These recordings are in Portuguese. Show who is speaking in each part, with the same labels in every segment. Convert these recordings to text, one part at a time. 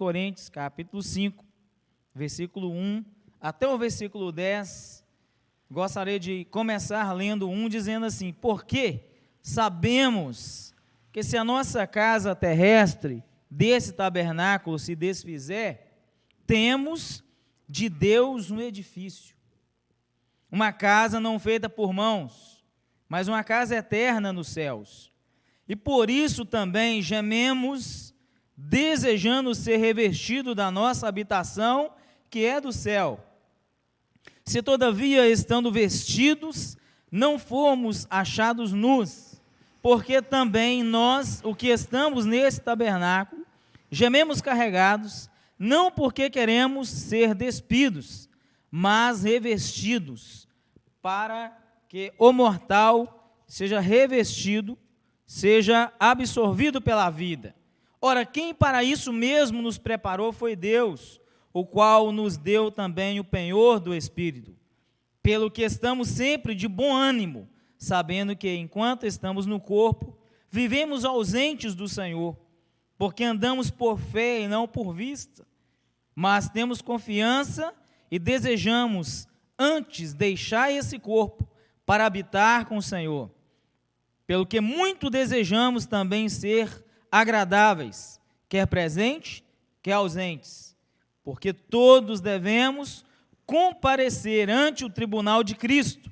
Speaker 1: Coríntios, capítulo 5, versículo 1 até o versículo 10, gostaria de começar lendo dizendo assim: porque sabemos que se a nossa casa terrestre desse tabernáculo se desfizer, temos de Deus um edifício, uma casa não feita por mãos, mas uma casa eterna nos céus. E por isso também gememos, desejando ser revestido da nossa habitação, que é do céu. Se todavia, estando vestidos, não formos achados nus, porque também nós, o que estamos nesse tabernáculo, gememos carregados, não porque queremos ser despidos, mas revestidos, para que o mortal seja revestido, seja absorvido pela vida. Ora, quem para isso mesmo nos preparou foi Deus, o qual nos deu também o penhor do Espírito, pelo que estamos sempre de bom ânimo, sabendo que, enquanto estamos no corpo, vivemos ausentes do Senhor, porque andamos por fé e não por vista, mas temos confiança e desejamos antes deixar esse corpo para habitar com o Senhor, pelo que muito desejamos também ser agradáveis, quer presente, quer ausentes, porque todos devemos comparecer ante o tribunal de Cristo,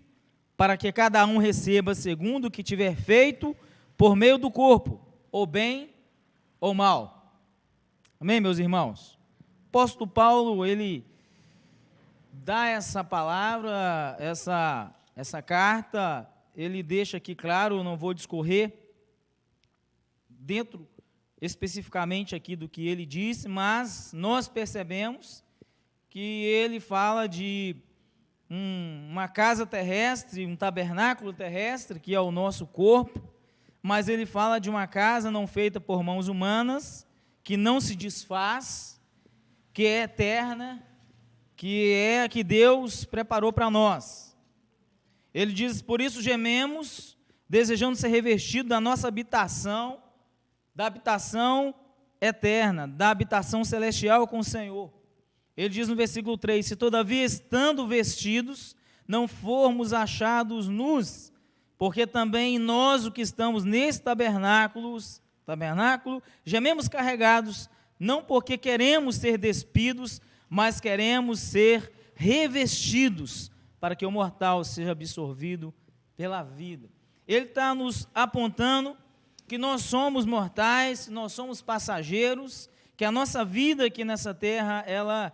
Speaker 1: para que cada um receba segundo o que tiver feito por meio do corpo, ou bem ou mal. Amém, meus irmãos? O apóstolo Paulo, ele dá essa palavra, essa carta, ele deixa aqui claro, não vou discorrer dentro especificamente aqui do que ele disse, mas nós percebemos que ele fala de uma casa terrestre, um tabernáculo terrestre, que é o nosso corpo, mas ele fala de uma casa não feita por mãos humanas, que não se desfaz, que é eterna, que é a que Deus preparou para nós. Ele diz: por isso gememos, desejando ser revestido da nossa habitação, da habitação eterna, da habitação celestial com o Senhor. Ele diz no versículo 3, se todavia estando vestidos, não formos achados nus, porque também nós, o que estamos nesse tabernáculo, gememos carregados, não porque queremos ser despidos, mas queremos ser revestidos, para que o mortal seja absorvido pela vida. Ele está nos apontando que nós somos mortais, nós somos passageiros, que a nossa vida aqui nessa terra, ela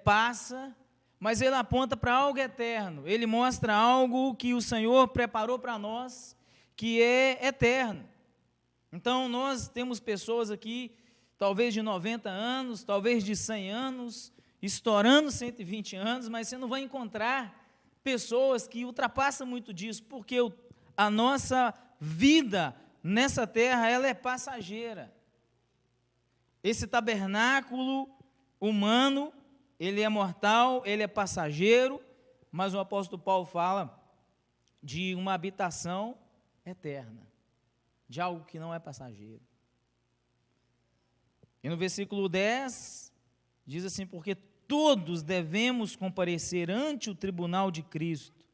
Speaker 1: passa, mas ele aponta para algo eterno, ele mostra algo que o Senhor preparou para nós, que é eterno. Então, nós temos pessoas aqui, talvez de 90 anos, talvez de 100 anos, estourando 120 anos, mas você não vai encontrar pessoas que ultrapassam muito disso, porque a nossa vida nessa terra, ela é passageira. Esse tabernáculo humano, ele é mortal, ele é passageiro, mas o apóstolo Paulo fala de uma habitação eterna, de algo que não é passageiro. E no versículo 10, diz assim, porque todos devemos comparecer ante o tribunal de Cristo,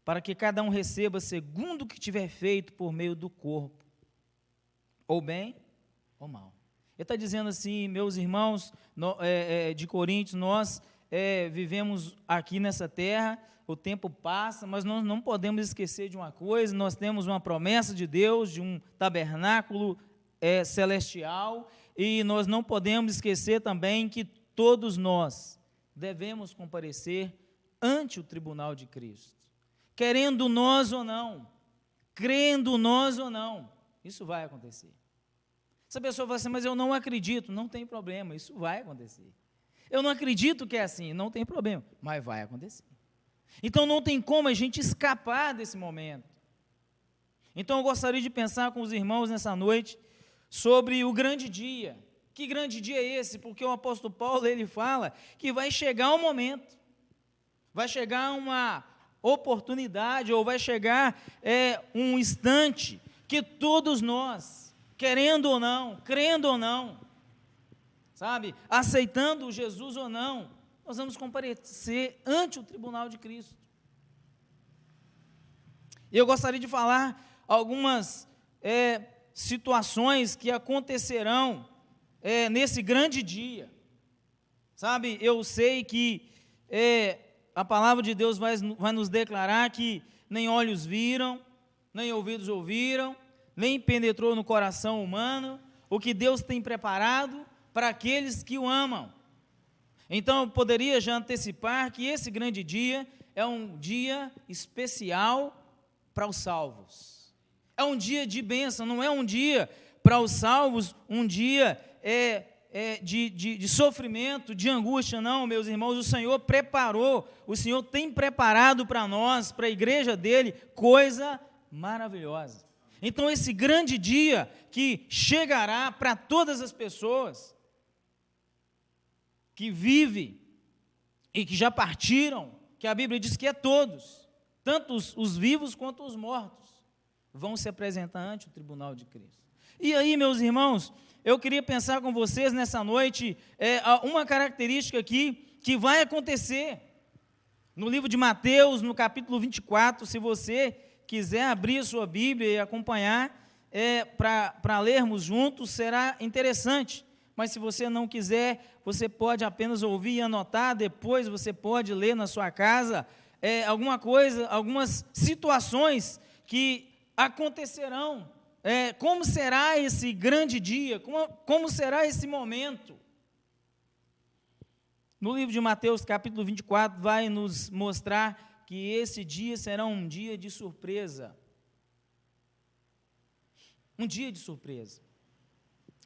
Speaker 1: para que cada um receba segundo o que tiver feito por meio do corpo, ou bem ou mal. Ele está dizendo assim, meus irmãos de Coríntios, nós vivemos aqui nessa terra, o tempo passa, mas nós não podemos esquecer de uma coisa, nós temos uma promessa de Deus, de um tabernáculo celestial, e nós não podemos esquecer também que todos nós devemos comparecer ante o tribunal de Cristo, querendo nós ou não, crendo nós ou não, isso vai acontecer. Essa pessoa fala assim, mas eu não acredito, não tem problema, isso vai acontecer. Eu não acredito que é assim, não tem problema, mas vai acontecer. Então não tem como a gente escapar desse momento. Então eu gostaria de pensar com os irmãos nessa noite sobre o grande dia. Que grande dia é esse? Porque o apóstolo Paulo, ele fala que vai chegar um momento, vai chegar uma oportunidade, ou vai chegar um instante, que todos nós, querendo ou não, crendo ou não, sabe, aceitando Jesus ou não, nós vamos comparecer ante o tribunal de Cristo. E eu gostaria de falar algumas situações que acontecerão nesse grande dia. Sabe, eu sei que a palavra de Deus vai nos declarar que nem olhos viram, nem ouvidos ouviram, nem penetrou no coração humano o que Deus tem preparado para aqueles que o amam. Então eu poderia já antecipar que esse grande dia é um dia especial para os salvos. É um dia de bênção, não é um dia para os salvos, um dia de sofrimento, de angústia, não, meus irmãos. O Senhor preparou, o Senhor tem preparado para nós, para a igreja dele, coisa maravilhosa. Então esse grande dia que chegará para todas as pessoas que vivem e que já partiram, que a Bíblia diz que é todos, tanto os vivos quanto os mortos, vão se apresentar ante o tribunal de Cristo. E aí, meus irmãos, eu queria pensar com vocês nessa noite uma característica aqui que vai acontecer no livro de Mateus, no capítulo 24, se você quiser abrir a sua Bíblia e acompanhar para lermos juntos, será interessante. Mas se você não quiser, você pode apenas ouvir e anotar, depois você pode ler na sua casa algumas situações que acontecerão. Como será esse grande dia? Como será esse momento? No livro de Mateus, capítulo 24, vai nos mostrar que esse dia será um dia de surpresa. Um dia de surpresa.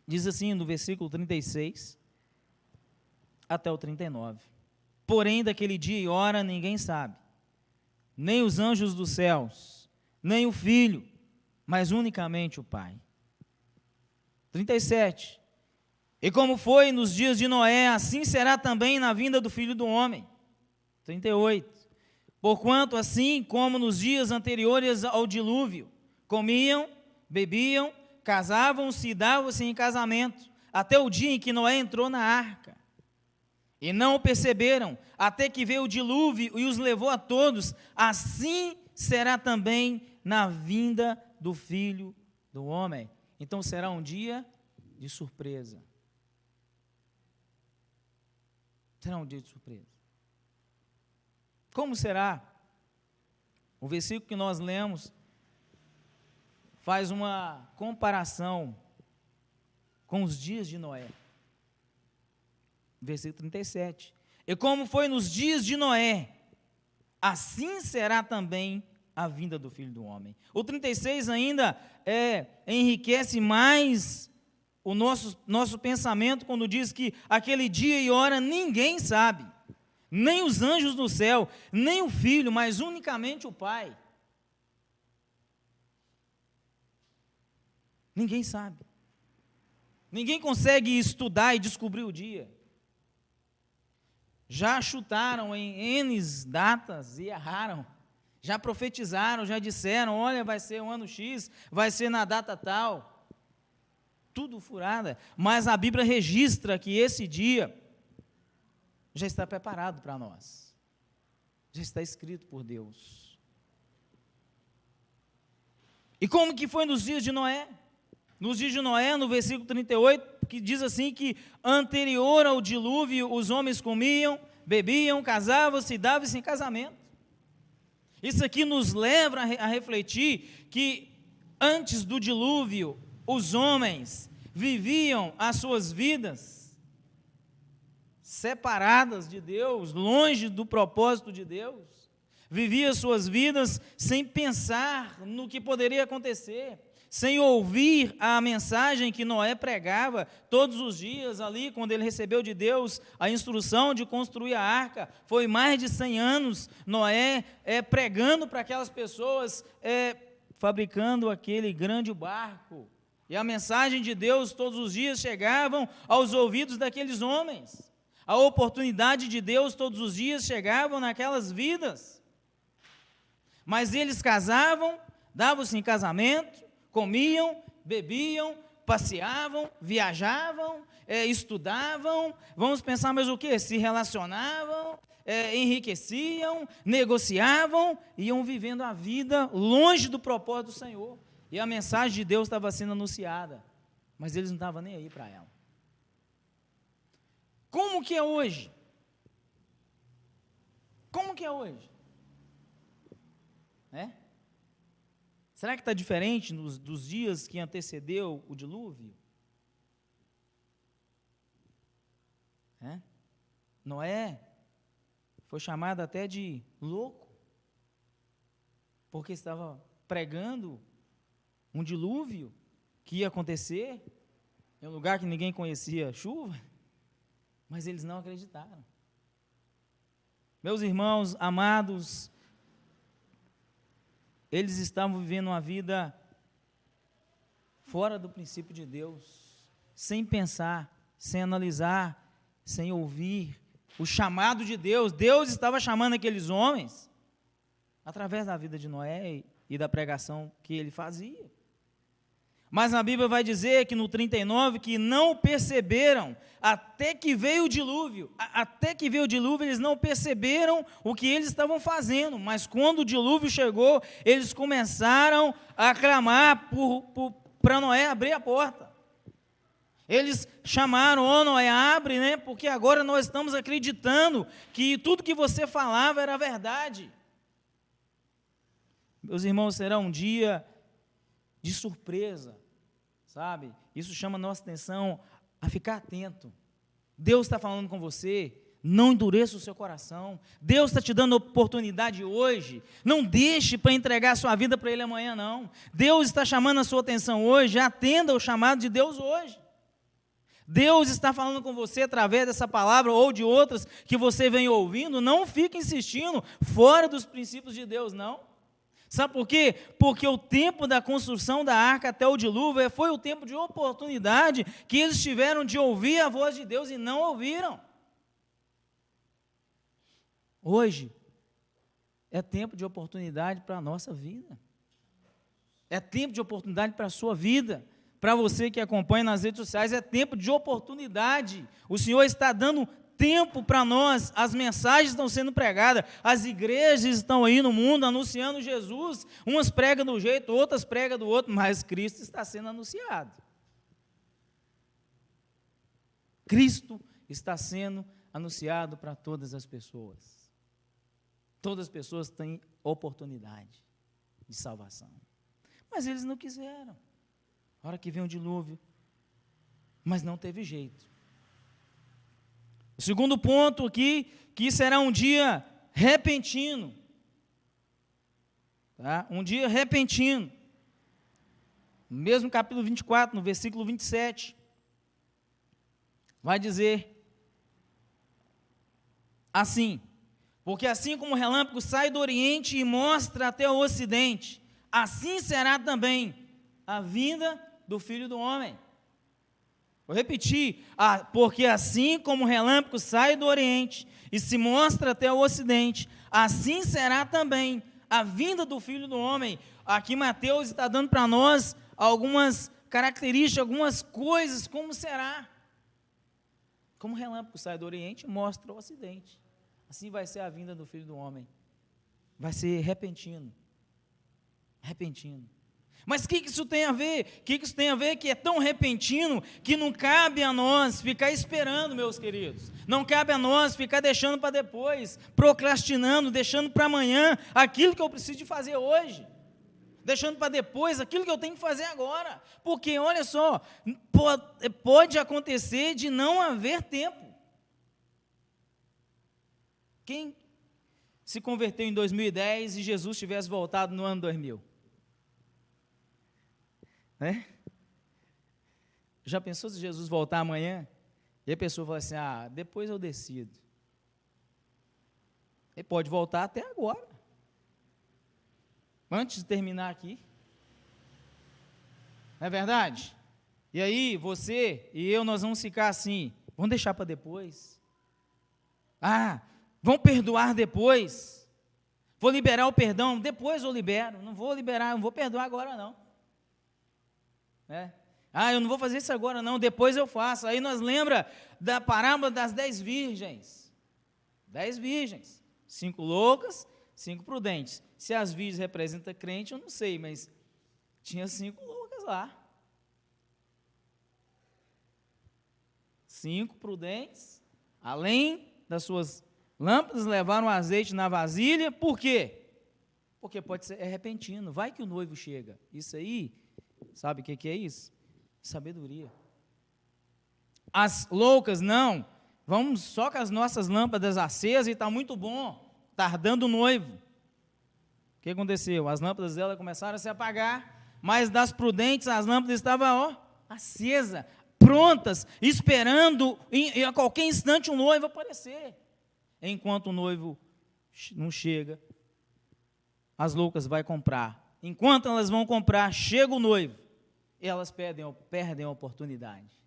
Speaker 1: Diz assim no versículo 36 até o 39. Porém, daquele dia e hora ninguém sabe, nem os anjos dos céus, nem o Filho, mas unicamente o Pai. 37. E como foi nos dias de Noé, assim será também na vinda do Filho do Homem. 38. Porquanto assim como nos dias anteriores ao dilúvio, comiam, bebiam, casavam-se e davam-se em casamento, até o dia em que Noé entrou na arca. E não o perceberam, até que veio o dilúvio e os levou a todos, assim será também na vinda do Filho do Homem. Então será um dia de surpresa. Será um dia de surpresa. Como será? O versículo que nós lemos faz uma comparação com os dias de Noé. Versículo 37. E como foi nos dias de Noé, assim será também a vinda do Filho do Homem. O 36 ainda enriquece mais o nosso pensamento quando diz que aquele dia e hora ninguém sabe, nem os anjos do céu, nem o Filho, mas unicamente o Pai. Ninguém sabe. Ninguém consegue estudar e descobrir o dia. Já chutaram em N datas e erraram. Já profetizaram, já disseram, olha, vai ser o ano X, vai ser na data tal. Tudo furada. Mas a Bíblia registra que esse dia já está preparado para nós. Já está escrito por Deus. E como que foi nos dias de Noé? Nos dias de Noé, no versículo 38, que diz assim que anterior ao dilúvio, os homens comiam, bebiam, casavam-se e davam-se em casamento. Isso aqui nos leva a refletir que antes do dilúvio, os homens viviam as suas vidas separadas de Deus, longe do propósito de Deus. Viviam suas vidas sem pensar no que poderia acontecer, sem ouvir a mensagem que Noé pregava todos os dias ali, quando ele recebeu de Deus a instrução de construir a arca. Foi mais de 100 anos Noé pregando para aquelas pessoas, fabricando aquele grande barco. E a mensagem de Deus todos os dias chegavam aos ouvidos daqueles homens. A oportunidade de Deus todos os dias chegavam naquelas vidas. Mas eles casavam, davam-se em casamento, comiam, bebiam, passeavam, viajavam, estudavam, vamos pensar mais o quê? Se relacionavam, enriqueciam, negociavam, iam vivendo a vida longe do propósito do Senhor. E a mensagem de Deus estava sendo anunciada, mas eles não estavam nem aí para ela. Como que é hoje? Como que é hoje? Será que está diferente dos dias que antecedeu o dilúvio? Noé foi chamado até de louco, porque estava pregando um dilúvio que ia acontecer em um lugar que ninguém conhecia chuva, mas eles não acreditaram. Meus irmãos amados, eles estavam vivendo uma vida fora do princípio de Deus, sem pensar, sem analisar, sem ouvir o chamado de Deus. Deus estava chamando aqueles homens através da vida de Noé e da pregação que ele fazia. Mas a Bíblia vai dizer que no 39, que não perceberam, até que veio o dilúvio. Até que veio o dilúvio, eles não perceberam o que eles estavam fazendo. Mas quando o dilúvio chegou, eles começaram a clamar para Noé abrir a porta. Eles chamaram: ó Noé, abre, porque agora nós estamos acreditando que tudo que você falava era verdade. Meus irmãos, será um dia de surpresa, sabe? Isso chama a nossa atenção a ficar atento. Deus está falando com você, não endureça o seu coração. Deus está te dando oportunidade hoje, não deixe para entregar a sua vida para Ele amanhã, não. Deus está chamando a sua atenção hoje, atenda o chamado de Deus hoje. Deus está falando com você através dessa palavra ou de outras que você vem ouvindo. Não fique insistindo fora dos princípios de Deus, não. Sabe por quê? Porque o tempo da construção da arca até o dilúvio foi o tempo de oportunidade que eles tiveram de ouvir a voz de Deus e não ouviram. Hoje é tempo de oportunidade para a nossa vida. É tempo de oportunidade para a sua vida. Para você que acompanha nas redes sociais, é tempo de oportunidade. O Senhor está dando tempo para nós, as mensagens estão sendo pregadas, as igrejas estão aí no mundo anunciando Jesus, umas pregam de um jeito, outras pregam do outro, mas Cristo está sendo anunciado. Cristo está sendo anunciado para todas as pessoas. Todas as pessoas têm oportunidade de salvação. Mas eles não quiseram. A hora que vem o dilúvio, mas não teve jeito. O segundo ponto aqui, que será um dia repentino. Tá? Um dia repentino. No mesmo capítulo 24, no versículo 27, vai dizer assim: porque assim como o relâmpago sai do oriente e mostra até o ocidente, assim será também a vinda do Filho do Homem. Vou repetir: porque assim como o relâmpago sai do oriente e se mostra até o ocidente, assim será também a vinda do Filho do Homem. Aqui Mateus está dando para nós algumas características, algumas coisas, como será. Como o relâmpago sai do oriente e mostra o ocidente, assim vai ser a vinda do Filho do Homem. Vai ser repentino. Repentino. Mas o que isso tem a ver? O que isso tem a ver que é tão repentino que não cabe a nós ficar esperando, meus queridos. Não cabe a nós ficar deixando para depois, procrastinando, deixando para amanhã aquilo que eu preciso de fazer hoje. Deixando para depois aquilo que eu tenho que fazer agora. Porque, olha só, pode acontecer de não haver tempo. Quem se converteu em 2010 e Jesus tivesse voltado no ano 2000? Já pensou se Jesus voltar amanhã? E a pessoa fala assim: depois eu decido. Ele pode voltar até agora, antes de terminar aqui. Não é verdade? E aí, você e eu, nós vamos ficar assim: vamos deixar para depois. Vamos perdoar depois. Vou liberar o perdão, depois eu libero. Não vou liberar, não vou perdoar agora não. Ah, eu não vou fazer isso agora não, depois eu faço. Aí nós lembra da parábola das 10 virgens. 10 virgens, 5 loucas, 5 prudentes. Se as virgens representam crente, eu não sei, mas tinha 5 loucas lá. 5 prudentes, além das suas lâmpadas, levaram azeite na vasilha. Por quê? Porque pode ser repentino. Vai que o noivo chega. Isso aí, sabe o que é isso? Sabedoria. As loucas, não. Vamos só com as nossas lâmpadas acesas e está muito bom. Tardando o noivo. O que aconteceu? As lâmpadas dela começaram a se apagar, mas das prudentes as lâmpadas estavam acesas, prontas, esperando e a qualquer instante um noivo aparecer. Enquanto o noivo não chega, as loucas vão comprar. Enquanto elas vão comprar, chega o noivo, e elas perdem a oportunidade.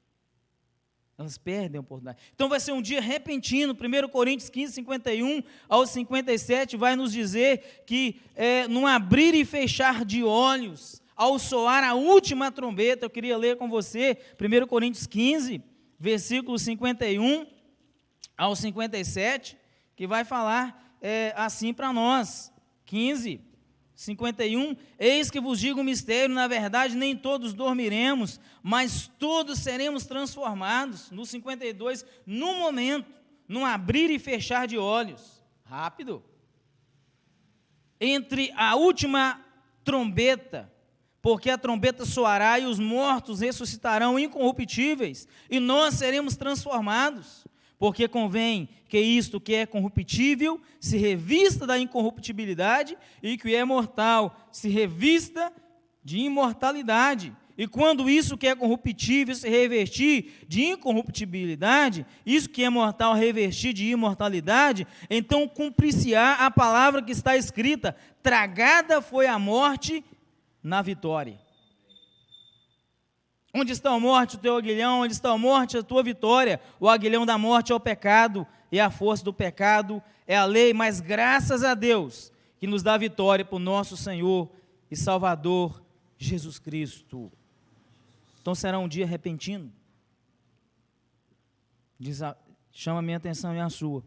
Speaker 1: Elas perdem a oportunidade. Então vai ser um dia repentino. 1 Coríntios 15, 51 ao 57 vai nos dizer que num abrir e fechar de olhos, ao soar a última trombeta, eu queria ler com você 1 Coríntios 15, versículo 51 ao 57, que vai falar assim para nós. 15, 51, eis que vos digo um mistério, na verdade nem todos dormiremos, mas todos seremos transformados. No 52, num momento, num abrir e fechar de olhos, rápido, entre a última trombeta, porque a trombeta soará e os mortos ressuscitarão incorruptíveis, e nós seremos transformados, porque convém que isto que é corruptível se revista da incorruptibilidade, e que é mortal se revista de imortalidade. E quando isso que é corruptível se revestir de incorruptibilidade, isso que é mortal revestir de imortalidade, então cumprir-se-á a palavra que está escrita: tragada foi a morte na vitória. Onde está a morte, o teu aguilhão? Onde está a morte, a tua vitória? O aguilhão da morte é o pecado, e a força do pecado é a lei, mas graças a Deus, que nos dá vitória por nosso Senhor e Salvador, Jesus Cristo. Então será um dia repentino. Chama a minha atenção e a sua.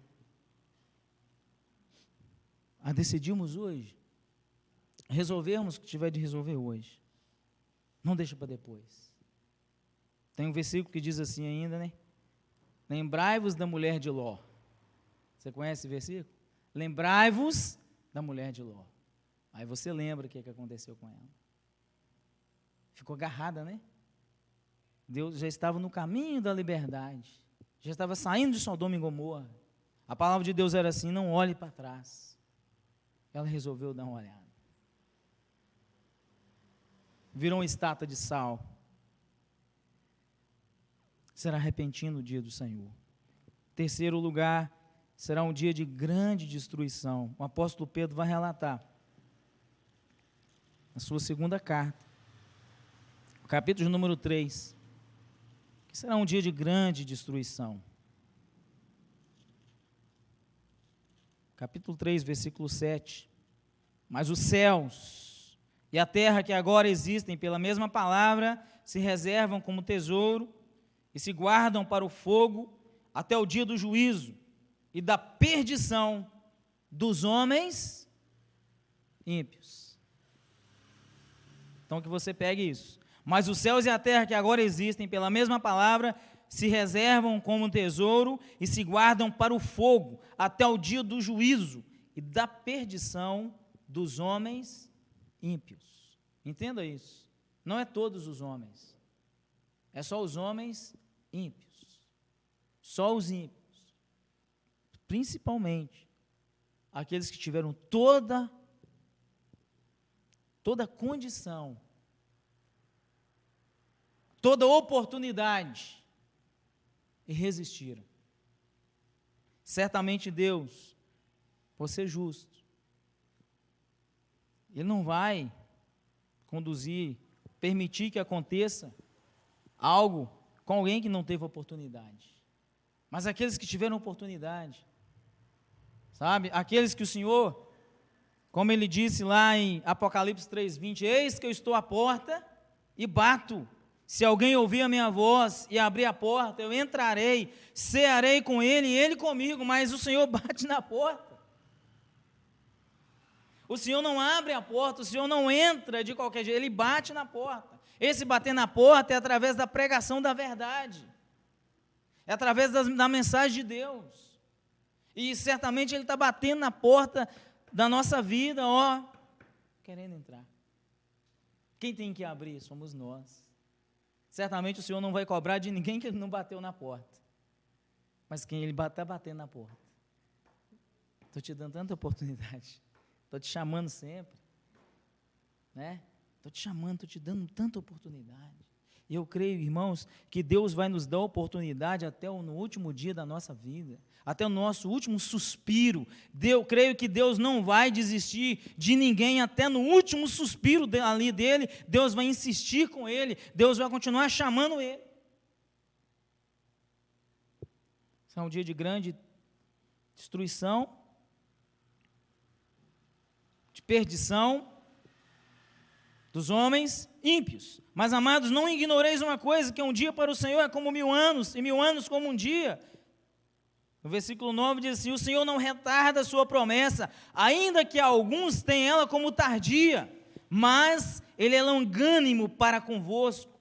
Speaker 1: A decidirmos hoje, resolvermos o que tiver de resolver hoje. Não deixa para depois. Tem um versículo que diz assim ainda, né? Lembrai-vos da mulher de Ló. Você conhece esse versículo? Lembrai-vos da mulher de Ló. Aí você lembra o que aconteceu com ela. Ficou agarrada, né? Deus já estava no caminho da liberdade. Já estava saindo de Sodoma e Gomorra. A palavra de Deus era assim: não olhe para trás. Ela resolveu dar uma olhada. Virou uma estátua de sal. Será repentino o dia do Senhor. Terceiro lugar, será um dia de grande destruição. O apóstolo Pedro vai relatar, na sua segunda carta, capítulo número 3, que será um dia de grande destruição. Capítulo 3, versículo 7. Mas os céus e a terra que agora existem, pela mesma palavra, se reservam como tesouro e se guardam para o fogo até o dia do juízo e da perdição dos homens ímpios. Então que você pegue isso. Mas os céus e a terra que agora existem, pela mesma palavra, se reservam como tesouro e se guardam para o fogo até o dia do juízo e da perdição dos homens ímpios. Entenda isso. Não é todos os homens. É só os homens ímpios. Só os ímpios. Principalmente aqueles que tiveram toda condição, toda oportunidade e resistiram. Certamente Deus, por ser justo, Ele não vai conduzir, permitir que aconteça algo com alguém que não teve oportunidade. Mas aqueles que tiveram oportunidade, sabe? Aqueles que o Senhor, como Ele disse lá em Apocalipse 3:20, eis que eu estou à porta e bato. Se alguém ouvir a minha voz e abrir a porta, eu entrarei, cearei com ele e ele comigo, mas o Senhor bate na porta. O Senhor não abre a porta, o Senhor não entra de qualquer jeito, Ele bate na porta. Esse bater na porta é através da pregação da verdade, é através da mensagem de Deus. E certamente Ele está batendo na porta da nossa vida, ó, querendo entrar. Quem tem que abrir? Somos nós. Certamente o Senhor não vai cobrar de ninguém que Ele não bateu na porta. Mas quem Ele está batendo na porta? Estou te dando tanta oportunidade. Estou te chamando sempre. Né? Estou te chamando, estou te dando tanta oportunidade. E eu creio, irmãos, que Deus vai nos dar oportunidade até no último dia da nossa vida, até o nosso último suspiro. Eu creio que Deus não vai desistir de ninguém, até no último suspiro ali dele, Deus vai insistir com ele, Deus vai continuar chamando ele. Esse é um dia de grande destruição, de perdição dos homens ímpios. Mas, amados, não ignoreis uma coisa, que um dia para o Senhor é como 1000 anos, e 1000 anos como um dia. No versículo 9 diz assim: o Senhor não retarda a sua promessa, ainda que alguns tenham ela como tardia, mas Ele é longânimo para convosco.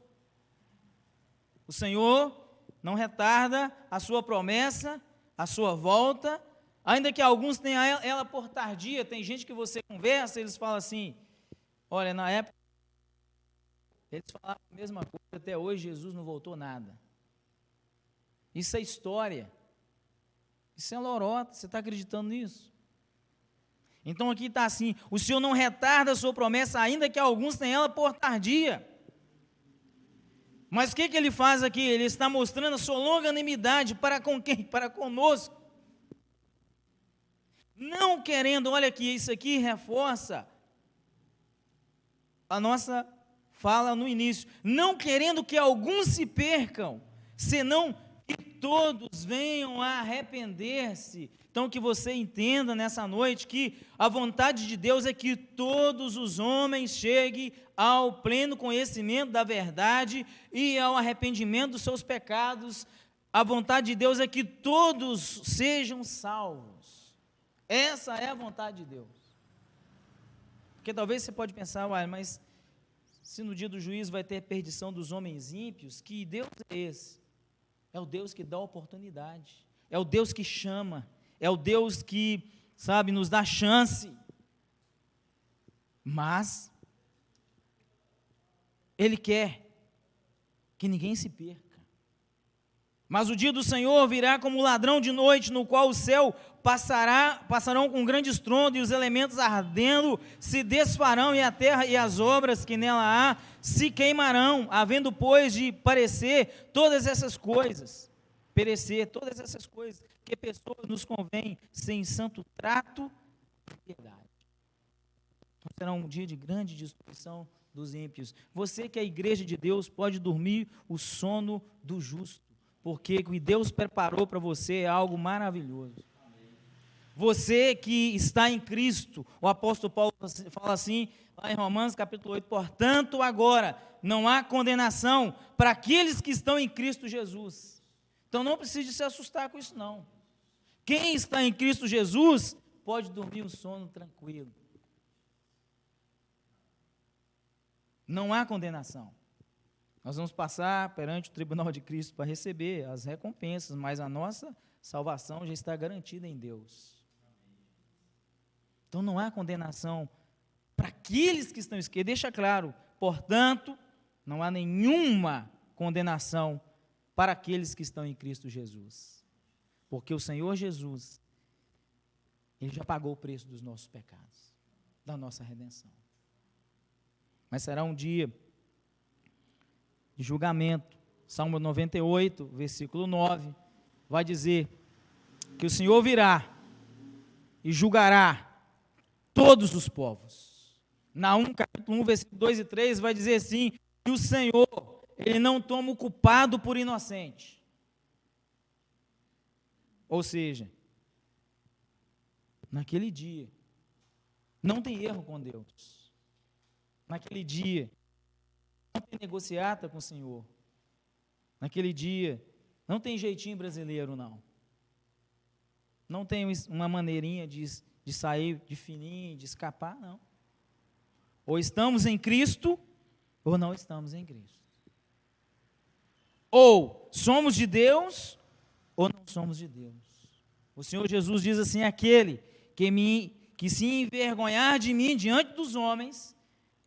Speaker 1: O Senhor não retarda a sua promessa, a sua volta, ainda que alguns tenham ela por tardia. Tem gente que você conversa, eles falam assim, olha, na época, eles falaram a mesma coisa, até hoje Jesus não voltou nada. Isso é história. Isso é lorota, você está acreditando nisso? Então aqui está assim, o Senhor não retarda a sua promessa, ainda que alguns tenham ela por tardia. Mas o que Ele faz aqui? Ele está mostrando a sua longanimidade para com quem? Para conosco. Não querendo, olha aqui, isso aqui reforça a nossa fala no início, não querendo que alguns se percam, senão que todos venham a arrepender-se. Então que você entenda nessa noite que a vontade de Deus é que todos os homens cheguem ao pleno conhecimento da verdade e ao arrependimento dos seus pecados. A vontade de Deus é que todos sejam salvos. Essa é a vontade de Deus. Porque talvez você pode pensar, uai, mas se no dia do juízo vai ter perdição dos homens ímpios, que Deus é esse? É o Deus que dá oportunidade, é o Deus que chama, é o Deus que, sabe, nos dá chance. Mas Ele quer que ninguém se perca. Mas o dia do Senhor virá como ladrão de noite, no qual o céu passarão com grande estrondo, e os elementos ardendo se desfarão, e a terra e as obras que nela há se queimarão, havendo, pois, de perecer todas essas coisas, que pessoas nos convém sem santo trato e piedade. Então será um dia de grande destruição dos ímpios. Você que é a igreja de Deus pode dormir o sono do justo, porque o que Deus preparou para você é algo maravilhoso. Você que está em Cristo, o apóstolo Paulo fala assim, lá em Romanos capítulo 8, portanto agora não há condenação para aqueles que estão em Cristo Jesus. Então não precisa se assustar com isso não. Quem está em Cristo Jesus pode dormir um sono tranquilo. Não há condenação. Nós vamos passar perante o tribunal de Cristo para receber as recompensas, mas a nossa salvação já está garantida em Deus. Então não há condenação para aqueles que estão esquecidos. Deixa claro, portanto, não há nenhuma condenação para aqueles que estão em Cristo Jesus. Porque o Senhor Jesus, Ele já pagou o preço dos nossos pecados, da nossa redenção. Mas será um dia de julgamento. Salmo 98, versículo 9, vai dizer que o Senhor virá e julgará todos os povos. Naum, capítulo 1, versículo 2 e 3, vai dizer assim, que o Senhor, Ele não toma o culpado por inocente. Ou seja, naquele dia, não tem erro com Deus. Naquele dia, Não tem negociata com o Senhor. Naquele dia, não tem jeitinho brasileiro, não. Não tem uma maneirinha de sair de fininho, de escapar, não. Ou estamos em Cristo, ou não estamos em Cristo. Ou somos de Deus, ou não somos de Deus. O Senhor Jesus diz assim: aquele que se envergonhar de mim diante dos homens,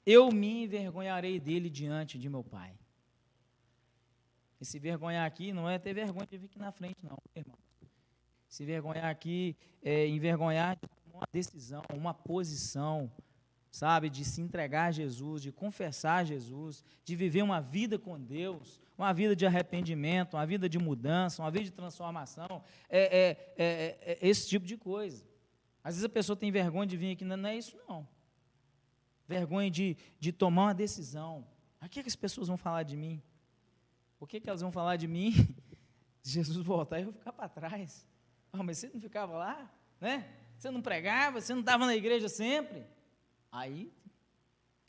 Speaker 1: eu me envergonharei dele diante de meu Pai. E se vergonhar aqui não é ter vergonha de vir aqui na frente, não, irmão. Se vergonhar aqui é envergonhar de tomar uma decisão, uma posição, sabe, de se entregar a Jesus, de confessar a Jesus, de viver uma vida com Deus, uma vida de arrependimento, uma vida de mudança, uma vida de transformação, esse tipo de coisa. Às vezes a pessoa tem vergonha de vir aqui, não é isso não. Vergonha de tomar uma decisão. O que as pessoas vão falar de mim? O que elas vão falar de mim? Se Jesus voltar, eu vou ficar para trás. Mas você não ficava lá, né? Você não pregava, você não estava na igreja sempre? Aí,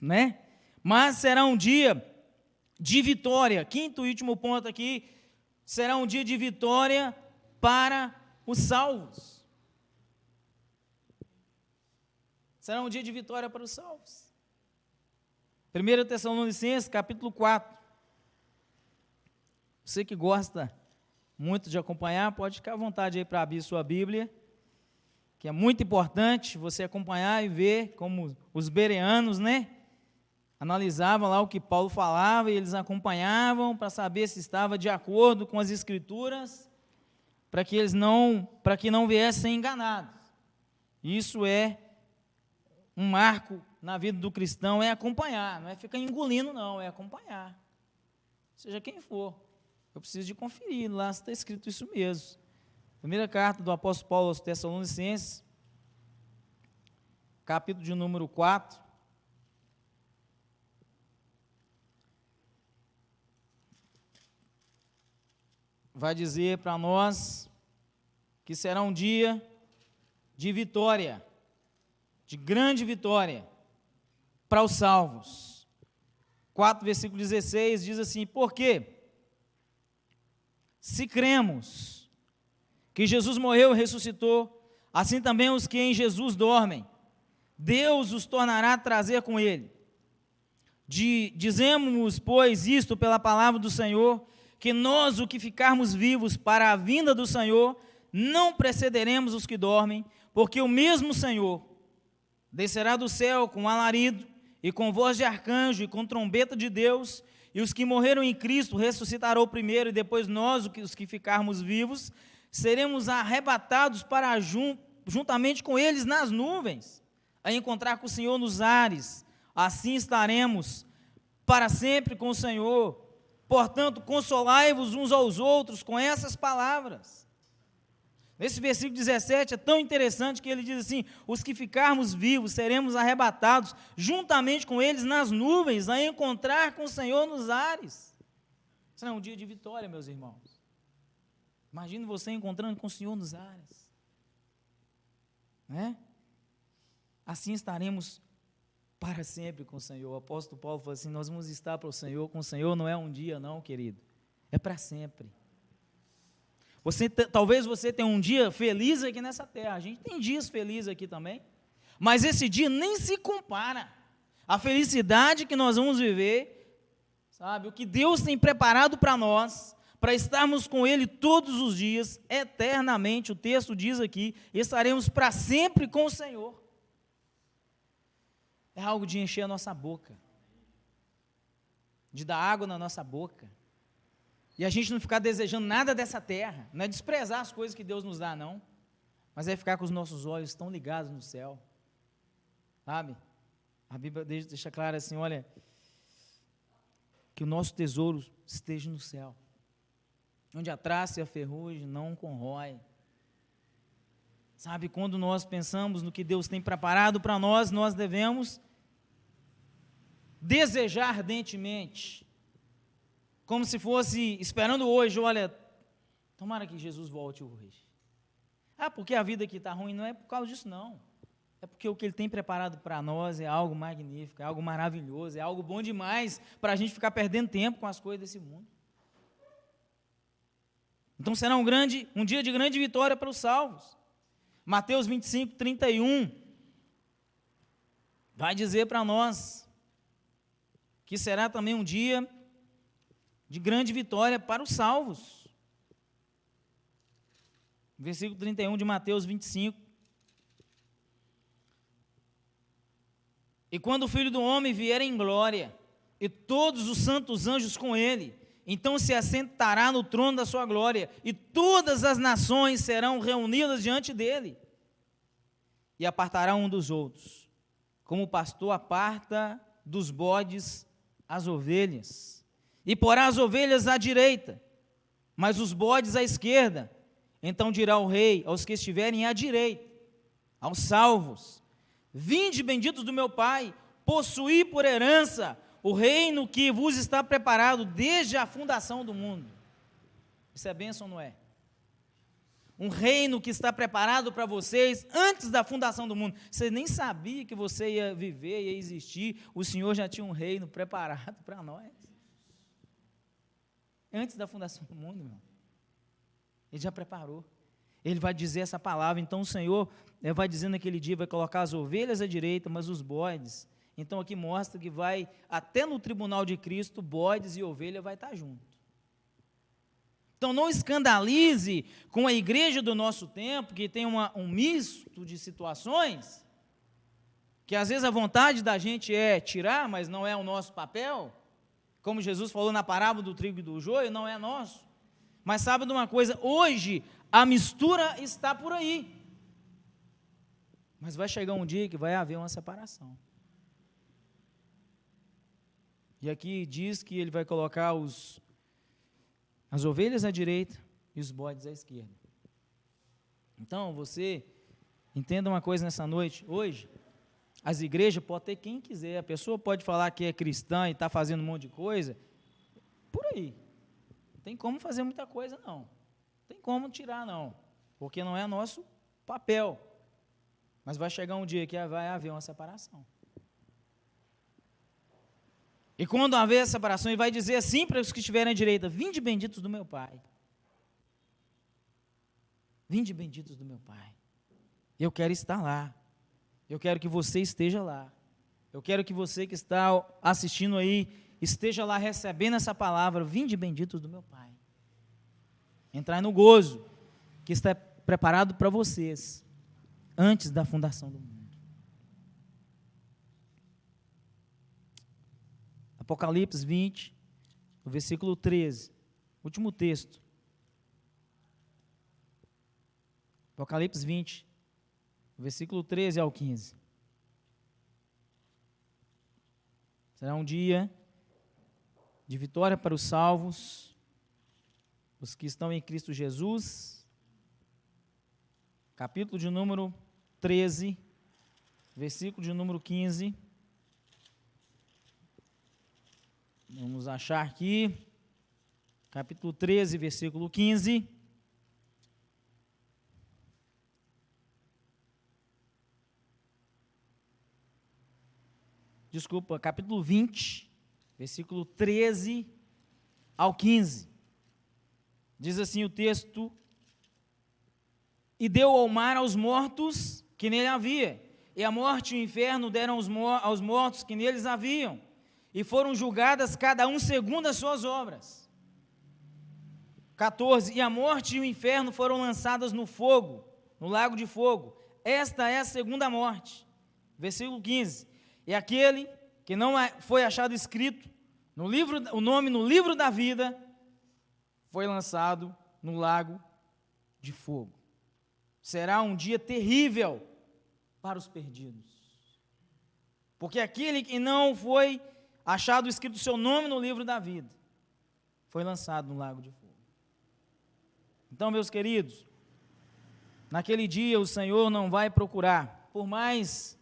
Speaker 1: né? Mas será um dia de vitória. Quinto e último ponto aqui, será um dia de vitória para os salvos. Será um dia de vitória para os salvos. 1 Tessalonicenses, capítulo 4. Você que gosta muito de acompanhar, pode ficar à vontade aí para abrir sua Bíblia, que é muito importante você acompanhar e ver como os bereanos, né, analisavam lá o que Paulo falava e eles acompanhavam para saber se estava de acordo com as Escrituras, para que não viessem enganados. Isso é um marco na vida do cristão, é acompanhar, não é ficar engolindo não, é acompanhar, seja quem for. Eu preciso de conferir lá se está escrito isso mesmo. Primeira carta do apóstolo Paulo aos Tessalonicenses, capítulo de número 4. Vai dizer para nós que será um dia de vitória, de grande vitória para os salvos. 4, versículo 16 diz assim: por quê? Se cremos que Jesus morreu e ressuscitou, assim também os que em Jesus dormem, Deus os tornará a trazer com ele. Dizemos, pois, isto pela palavra do Senhor, que nós, o que ficarmos vivos para a vinda do Senhor, não precederemos os que dormem, porque o mesmo Senhor descerá do céu com alarido, e com voz de arcanjo, e com trombeta de Deus, e os que morreram em Cristo ressuscitarão primeiro, e depois nós, os que ficarmos vivos, seremos arrebatados para juntamente com eles nas nuvens, a encontrar com o Senhor nos ares. Assim estaremos para sempre com o Senhor. Portanto, consolai-vos uns aos outros com essas palavras. Nesse versículo 17 é tão interessante que ele diz assim: os que ficarmos vivos seremos arrebatados juntamente com eles nas nuvens, a encontrar com o Senhor nos ares. Isso não é um dia de vitória, meus irmãos. Imagine você encontrando com o Senhor nos ares, né? Assim estaremos para sempre com o Senhor. O apóstolo Paulo falou assim: nós vamos estar para o Senhor, com o Senhor não é um dia não, querido, é para sempre. Talvez você tenha um dia feliz aqui nessa terra, a gente tem dias felizes aqui também, mas esse dia nem se compara à felicidade que nós vamos viver, sabe, o que Deus tem preparado para nós, para estarmos com Ele todos os dias, eternamente. O texto diz aqui: estaremos para sempre com o Senhor. É algo de encher a nossa boca, de dar água na nossa boca, e a gente não ficar desejando nada dessa terra, não é desprezar as coisas que Deus nos dá, não, mas é ficar com os nossos olhos tão ligados no céu, sabe? A Bíblia deixa claro assim: olha, que o nosso tesouro esteja no céu, onde a traça e a ferrugem não corrói. Sabe, quando nós pensamos no que Deus tem preparado para nós, nós devemos desejar ardentemente, como se fosse esperando hoje: olha, tomara que Jesus volte hoje. Porque a vida aqui está ruim, não é por causa disso não. É porque o que Ele tem preparado para nós é algo magnífico, é algo maravilhoso, é algo bom demais para a gente ficar perdendo tempo com as coisas desse mundo. Então será um dia de grande vitória para os salvos. Mateus 25, 31 vai dizer para nós que será também um dia de grande vitória para os salvos. Versículo 31 de Mateus 25. E quando o Filho do Homem vier em glória, e todos os santos anjos com ele, então se assentará no trono da sua glória, e todas as nações serão reunidas diante dele, e apartará um dos outros, como o pastor aparta dos bodes as ovelhas, e porá as ovelhas à direita, mas os bodes à esquerda. Então dirá o rei aos que estiverem à direita, aos salvos: vinde, benditos do meu Pai, possuí por herança o reino que vos está preparado desde a fundação do mundo. Isso é bênção, não é? Um reino que está preparado para vocês antes da fundação do mundo. Você nem sabia que você ia viver, ia existir. O Senhor já tinha um reino preparado para nós. Antes da fundação do mundo, irmão. Ele já preparou. Ele vai dizer essa palavra. Então o Senhor vai dizer naquele dia, vai colocar as ovelhas à direita, mas os bodes. Então aqui mostra que vai, até no tribunal de Cristo, bodes e ovelha vai estar junto. Então não escandalize com a igreja do nosso tempo, que tem um misto de situações, que às vezes a vontade da gente é tirar, mas não é o nosso papel, como Jesus falou na parábola do trigo e do joio, não é nosso. Mas sabe de uma coisa, hoje a mistura está por aí, mas vai chegar um dia que vai haver uma separação. E aqui diz que ele vai colocar as ovelhas à direita e os bodes à esquerda. Então, você entenda uma coisa nessa noite. Hoje, as igrejas podem ter quem quiser. A pessoa pode falar que é cristã e está fazendo um monte de coisa. Por aí. Não tem como fazer muita coisa, não. Não tem como tirar, não. Porque não é nosso papel. Mas vai chegar um dia que vai haver uma separação. E quando haver a separação, ele vai dizer assim para os que estiverem à direita: vinde, benditos do meu Pai. Vinde, benditos do meu Pai. Eu quero estar lá. Eu quero que você esteja lá. Eu quero que você que está assistindo aí, esteja lá recebendo essa palavra: vinde, benditos do meu Pai. Entrar no gozo que está preparado para vocês, antes da fundação do mundo. Apocalipse 20, o versículo 13, último texto. Apocalipse 20, o versículo 13 ao 15. Será um dia de vitória para os salvos, os que estão em Cristo Jesus. Capítulo de número 13, versículo de número 15. Vamos achar aqui, capítulo 13, versículo 15. Desculpa, capítulo 20, versículo 13 ao 15. Diz assim o texto: e deu ao mar aos mortos que nele havia, e a morte e o inferno deram aos mortos que neles haviam, e foram julgadas cada um segundo as suas obras. 14. E a morte e o inferno foram lançadas no fogo, no lago de fogo. Esta é a segunda morte. Versículo 15. E aquele que não foi achado escrito o nome no livro da vida, foi lançado no lago de fogo. Será um dia terrível para os perdidos. Porque aquele que não foi achado escrito o seu nome no livro da vida, foi lançado no lago de fogo. Então, meus queridos, naquele dia o Senhor não vai procurar, por mais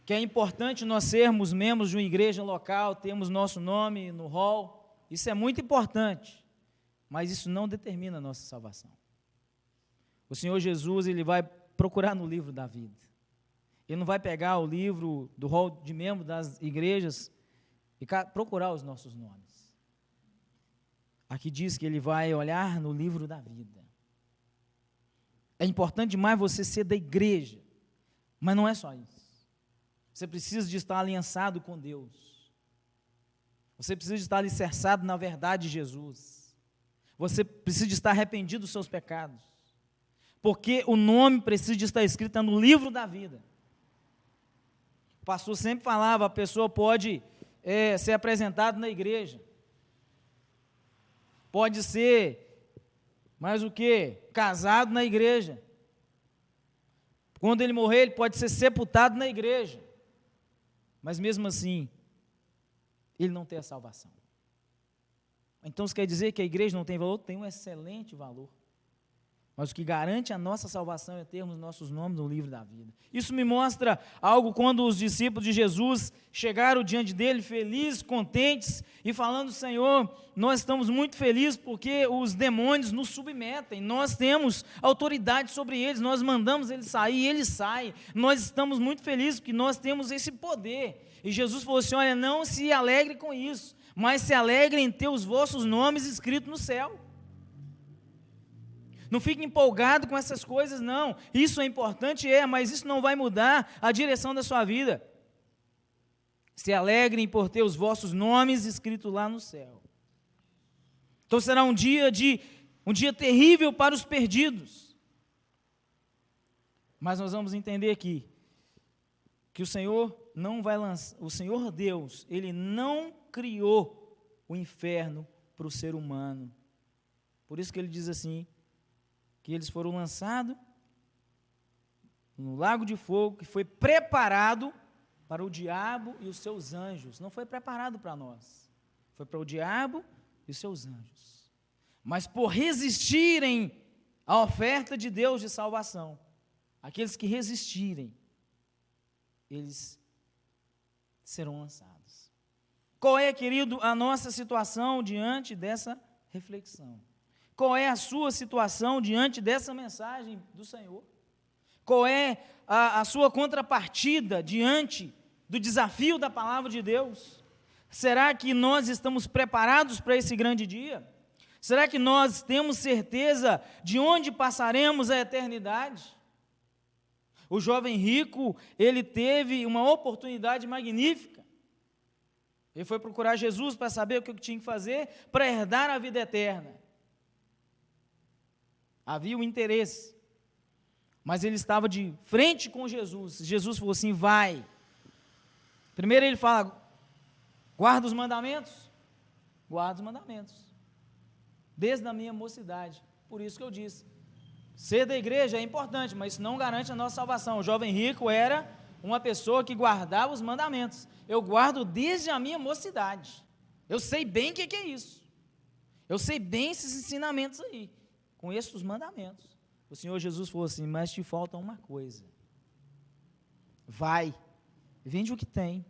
Speaker 1: que é importante nós sermos membros de uma igreja local, termos nosso nome no hall, isso é muito importante, mas isso não determina a nossa salvação. O Senhor Jesus, Ele vai procurar no livro da vida. Ele não vai pegar o livro do rol de membros das igrejas e procurar os nossos nomes. Aqui diz que ele vai olhar no livro da vida. É importante demais você ser da igreja, mas não é só isso. Você precisa de estar aliançado com Deus. Você precisa de estar alicerçado na verdade de Jesus. Você precisa de estar arrependido dos seus pecados. Porque o nome precisa de estar escrito no livro da vida. O pastor sempre falava, a pessoa pode ser apresentada na igreja. Pode ser, mais o quê? Casado na igreja. Quando ele morrer, ele pode ser sepultado na igreja. Mas mesmo assim, ele não tem a salvação. Então isso quer dizer que a igreja não tem valor? Tem um excelente valor. Mas o que garante a nossa salvação é termos nossos nomes no livro da vida. Isso me mostra algo quando os discípulos de Jesus chegaram diante dele felizes, contentes, e falando, Senhor, nós estamos muito felizes porque os demônios nos submetem, nós temos autoridade sobre eles, nós mandamos eles sair e eles saem, nós estamos muito felizes porque nós temos esse poder. E Jesus falou assim, olha, não se alegre com isso, mas se alegre em ter os vossos nomes escritos no céu. Não fique empolgado com essas coisas, não. Isso é importante, mas isso não vai mudar a direção da sua vida. Se alegrem por ter os vossos nomes escritos lá no céu. Então será um dia terrível para os perdidos. Mas nós vamos entender aqui que o Senhor não vai lançar, o Senhor Deus, Ele não criou o inferno para o ser humano. Por isso que Ele diz assim, que eles foram lançados no lago de fogo, que foi preparado para o diabo e os seus anjos. Não foi preparado para nós, foi para o diabo e os seus anjos. Mas por resistirem à oferta de Deus de salvação, aqueles que resistirem, eles serão lançados. Qual é, querido, a nossa situação diante dessa reflexão? Qual é a sua situação diante dessa mensagem do Senhor? Qual é a sua contrapartida diante do desafio da palavra de Deus? Será que nós estamos preparados para esse grande dia? Será que nós temos certeza de onde passaremos a eternidade? O jovem rico, ele teve uma oportunidade magnífica. Ele foi procurar Jesus para saber o que tinha que fazer para herdar a vida eterna. Havia um interesse, mas ele estava de frente com Jesus. Jesus falou assim, vai. Primeiro ele fala, guarda os mandamentos? Guarda os mandamentos. Desde a minha mocidade. Por isso que eu disse, ser da igreja é importante, mas isso não garante a nossa salvação. O jovem rico era uma pessoa que guardava os mandamentos. Eu guardo desde a minha mocidade. Eu sei bem o que é isso. Eu sei bem esses ensinamentos aí. Conheço os mandamentos. O Senhor Jesus falou assim, mas te falta uma coisa. Vai, vende o que tem,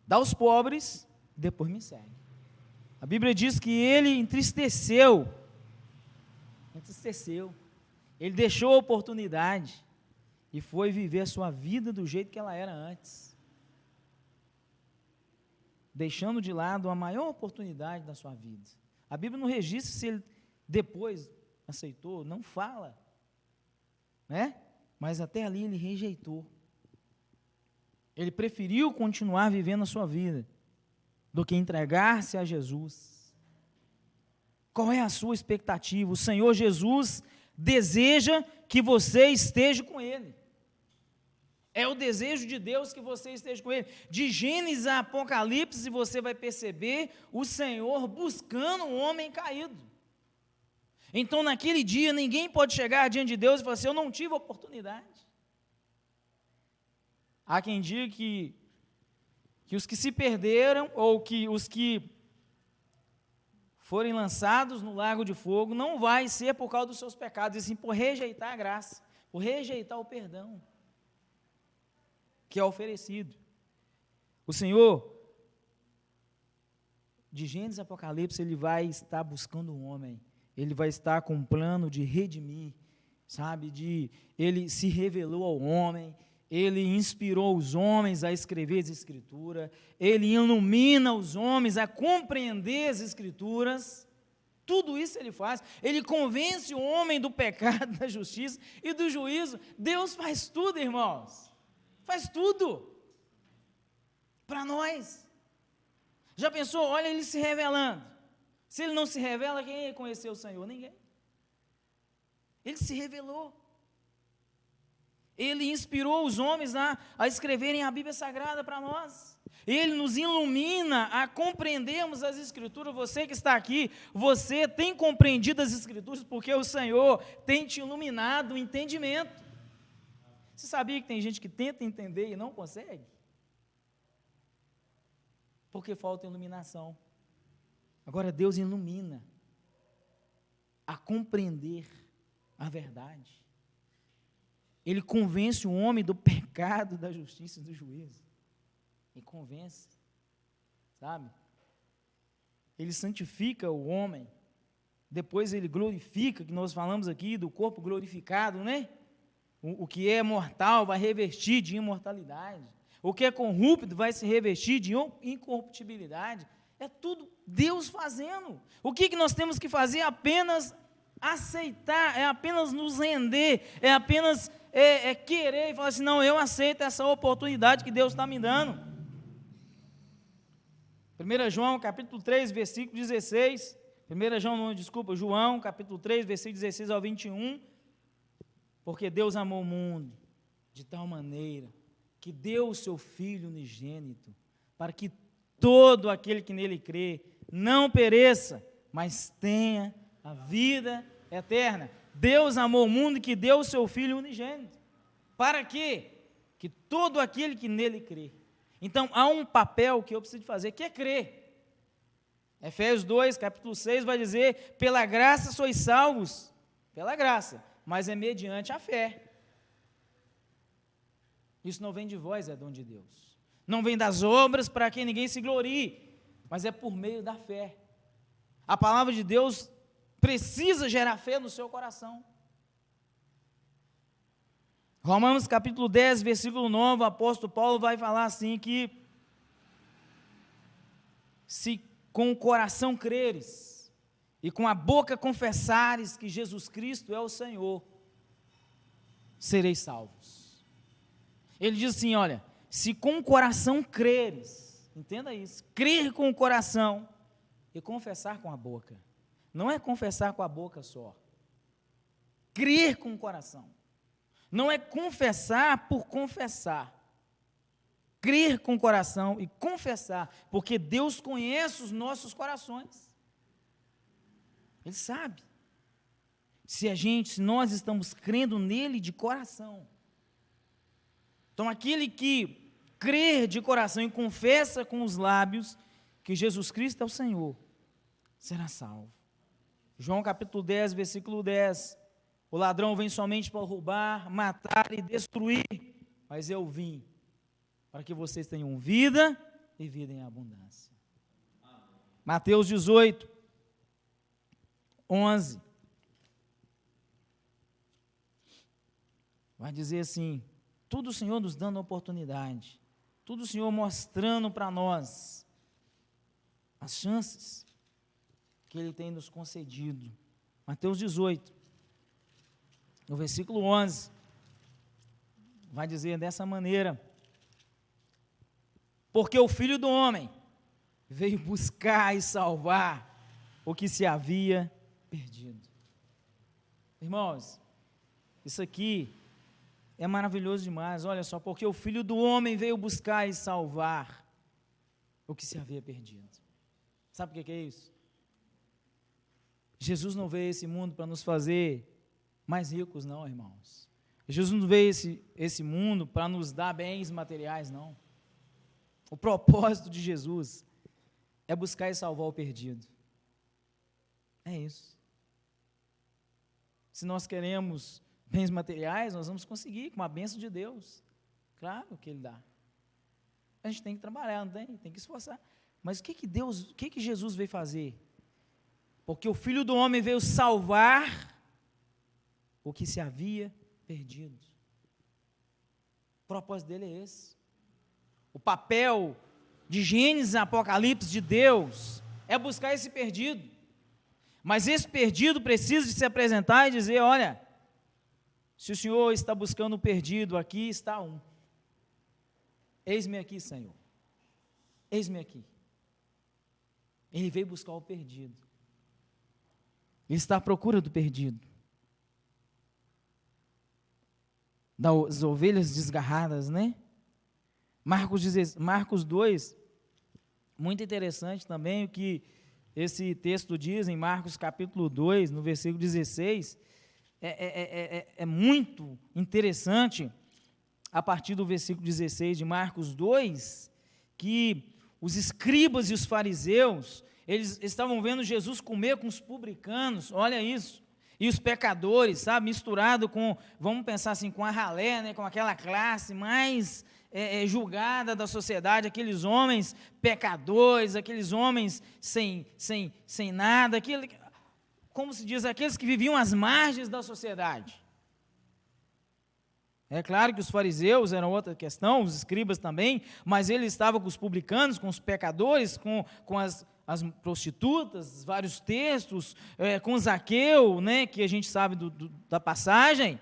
Speaker 1: dá aos pobres, depois me segue. A Bíblia diz que ele entristeceu. Ele deixou a oportunidade e foi viver a sua vida do jeito que ela era antes. Deixando de lado a maior oportunidade da sua vida. A Bíblia não registra se ele depois aceitou, não fala, né? Mas até ali ele rejeitou. Ele preferiu continuar vivendo a sua vida do que entregar-se a Jesus. Qual é a sua expectativa? O Senhor Jesus deseja que você esteja com Ele. É o desejo de Deus que você esteja com Ele. De Gênesis a Apocalipse, você vai perceber o Senhor buscando um homem caído. Então, naquele dia, ninguém pode chegar diante de Deus e falar assim, eu não tive oportunidade. Há quem diga que os que se perderam, ou que os que forem lançados no lago de fogo, não vai ser por causa dos seus pecados, e sim por rejeitar a graça, por rejeitar o perdão que é oferecido. O Senhor, de Gênesis a Apocalipse, Ele vai estar buscando um homem. Ele vai estar com um plano de redimir, sabe, ele se revelou ao homem, Ele inspirou os homens a escrever as Escrituras, Ele ilumina os homens a compreender as Escrituras, tudo isso Ele faz, Ele convence o homem do pecado, da justiça e do juízo. Deus faz tudo, irmãos, faz tudo, para nós. Já pensou? Olha Ele se revelando, se Ele não se revela, quem ia conhecer o Senhor? Ninguém. Ele se revelou. Ele inspirou os homens a escreverem a Bíblia Sagrada para nós. Ele nos ilumina a compreendermos as Escrituras. Você que está aqui, você tem compreendido as Escrituras porque o Senhor tem te iluminado o entendimento. Você sabia que tem gente que tenta entender e não consegue? Porque falta iluminação. Agora Deus ilumina a compreender a verdade. Ele convence o homem do pecado, da justiça e do juízo. Ele convence, sabe? Ele santifica o homem, depois ele glorifica, que nós falamos aqui do corpo glorificado, né? O que é mortal vai revestir de imortalidade, o que é corrupto vai se revestir de incorruptibilidade. É tudo Deus fazendo. O que nós temos que fazer? Apenas aceitar, é apenas nos render, é apenas querer e falar assim, não, eu aceito essa oportunidade que Deus está me dando. 1 João, capítulo 3, versículo 16, João, capítulo 3, versículo 16 ao 21, porque Deus amou o mundo de tal maneira que deu o seu Filho unigênito, para que todo aquele que nele crê não pereça, mas tenha a vida eterna. Deus amou o mundo que deu o seu Filho unigênito. Para quê? Que todo aquele que nele crê. Então, há um papel que eu preciso fazer, que é crer. Efésios 2, capítulo 6, vai dizer, pela graça sois salvos, pela graça, mas é mediante a fé. Isso não vem de vós, é dom de Deus. Não vem das obras para que ninguém se glorie, mas é por meio da fé. A palavra de Deus precisa gerar fé no seu coração. Romanos capítulo 10, versículo 9, o apóstolo Paulo vai falar assim que se com o coração creres e com a boca confessares que Jesus Cristo é o Senhor, sereis salvos. Ele diz assim, olha, se com o coração creres, entenda isso, crer com o coração e confessar com a boca. Não é confessar com a boca só, crer com o coração. Não é confessar por confessar, crer com o coração e confessar, porque Deus conhece os nossos corações, Ele sabe, se nós estamos crendo nele de coração. Então aquele que crer de coração e confessa com os lábios que Jesus Cristo é o Senhor, será salvo. João capítulo 10, versículo 10, o ladrão vem somente para roubar, matar e destruir, mas eu vim para que vocês tenham vida e vida em abundância. Mateus 18, 11, vai dizer assim, tudo o Senhor nos dando oportunidade, tudo o Senhor mostrando para nós as chances que Ele tem nos concedido. Mateus 18, no versículo 11, vai dizer dessa maneira, porque o Filho do Homem veio buscar e salvar o que se havia perdido. Irmãos, isso aqui é maravilhoso demais, olha só, porque o Filho do Homem veio buscar e salvar o que se havia perdido. Sabe o que é isso? Jesus não veio a esse mundo para nos fazer mais ricos, não, irmãos. Jesus não veio esse mundo para nos dar bens materiais, não. O propósito de Jesus é buscar e salvar o perdido. É isso. Se nós queremos bens materiais, nós vamos conseguir com a bênção de Deus. Claro que Ele dá. A gente tem que trabalhar, não tem? Tem que esforçar. Mas o que Jesus veio fazer? Porque o Filho do Homem veio salvar o que se havia perdido. propósito dele é esse. O papel de Gênesis e Apocalipse de Deus é buscar esse perdido. Mas esse perdido precisa de se apresentar e dizer, olha, se o Senhor está buscando o perdido, aqui está um. Eis-me aqui, Senhor. Eis-me aqui. Ele veio buscar o perdido. Ele está à procura do perdido. Das ovelhas desgarradas, né? Marcos 2, muito interessante também o que esse texto diz em Marcos capítulo 2, no versículo 16, é muito interessante, a partir do versículo 16 de Marcos 2, que os escribas e os fariseus, eles estavam vendo Jesus comer com os publicanos, olha isso, e os pecadores, sabe, misturado com, vamos pensar assim, com a ralé, né, com aquela classe mais julgada da sociedade, aqueles homens pecadores, aqueles homens sem nada, como se diz, aqueles que viviam às margens da sociedade. É claro que os fariseus eram outra questão, os escribas também, mas ele estava com os publicanos, com os pecadores, com as prostitutas, vários textos, com Zaqueu, né, que a gente sabe da passagem.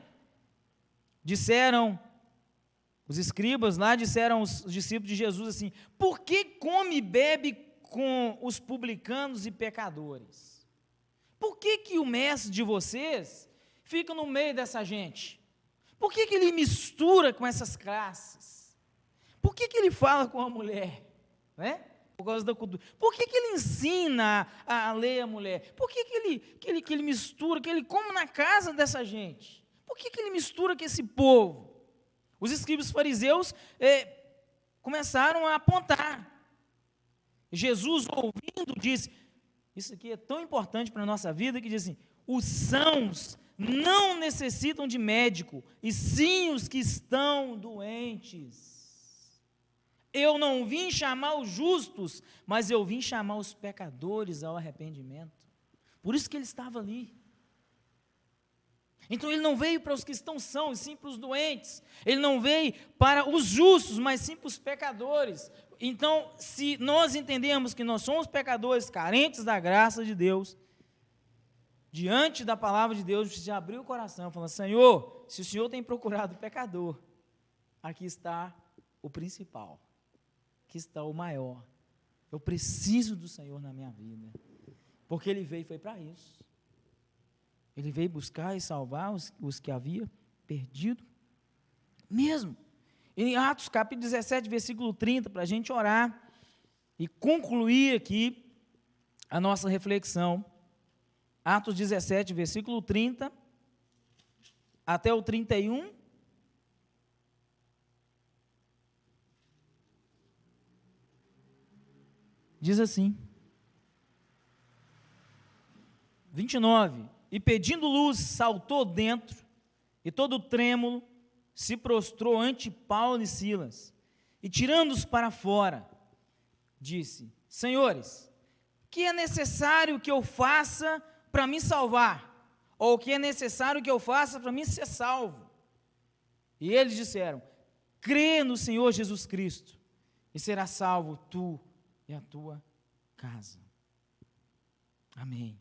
Speaker 1: Os escribas lá disseram aos discípulos de Jesus assim, por que come e bebe com os publicanos e pecadores? Por que o mestre de vocês fica no meio dessa gente? Por que ele mistura com essas classes? Por que ele fala com a mulher? Né? Por causa da cultura. Por que ele ensina a lei à mulher? Por que ele mistura, que ele come na casa dessa gente? Por que ele mistura com esse povo? Os escribas fariseus começaram a apontar. Jesus, ouvindo, disse, isso aqui é tão importante para a nossa vida, que diz assim, os sãos não necessitam de médico, e sim os que estão doentes. Eu não vim chamar os justos, mas eu vim chamar os pecadores ao arrependimento. Por isso que ele estava ali. Então ele não veio para os que estão sãos, e sim para os doentes. Ele não veio para os justos, mas sim para os pecadores. Então, se nós entendemos que nós somos pecadores carentes da graça de Deus, diante da palavra de Deus, precisa abrir o coração, falando, Senhor, se o Senhor tem procurado o pecador, aqui está o principal, aqui está o maior. Eu preciso do Senhor na minha vida, porque Ele veio e foi para isso. Ele veio buscar e salvar os que havia perdido, mesmo. Em Atos capítulo 17, versículo 30, para a gente orar e concluir aqui a nossa reflexão. Atos 17, versículo 30, até o 31. Diz assim, 29, e pedindo luz, saltou dentro, e todo trêmulo se prostrou ante Paulo e Silas, e tirando-os para fora, disse, Senhores, que é necessário que eu faça para me salvar? Ou o que é necessário que eu faça para mim ser salvo? E eles disseram, crê no Senhor Jesus Cristo, e serás salvo tu e a tua casa. Amém.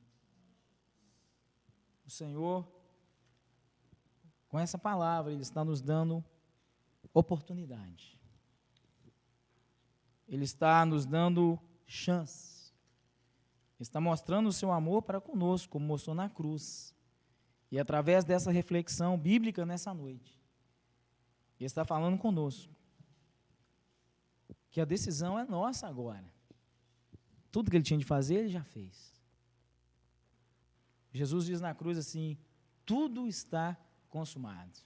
Speaker 1: O Senhor, com essa palavra, Ele está nos dando oportunidade. Ele está nos dando chance. Ele está mostrando o seu amor para conosco, como mostrou na cruz. E através dessa reflexão bíblica nessa noite, Ele está falando conosco. Que a decisão é nossa agora. Tudo que Ele tinha de fazer, Ele já fez. Jesus diz na cruz assim, tudo está consumado,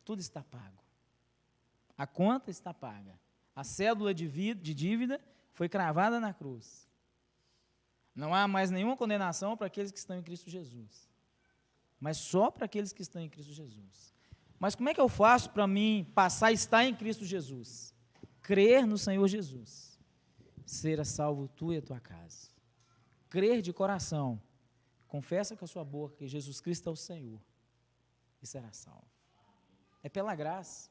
Speaker 1: tudo está pago, a conta está paga, a cédula de dívida foi cravada na cruz, não há mais nenhuma condenação para aqueles que estão em Cristo Jesus, mas só para aqueles que estão em Cristo Jesus. Mas como é que eu faço para mim passar a estar em Cristo Jesus? Crer no Senhor Jesus, será salvo tu e a tua casa, crer de coração, confessa com a sua boca que Jesus Cristo é o Senhor e será salvo. É pela graça.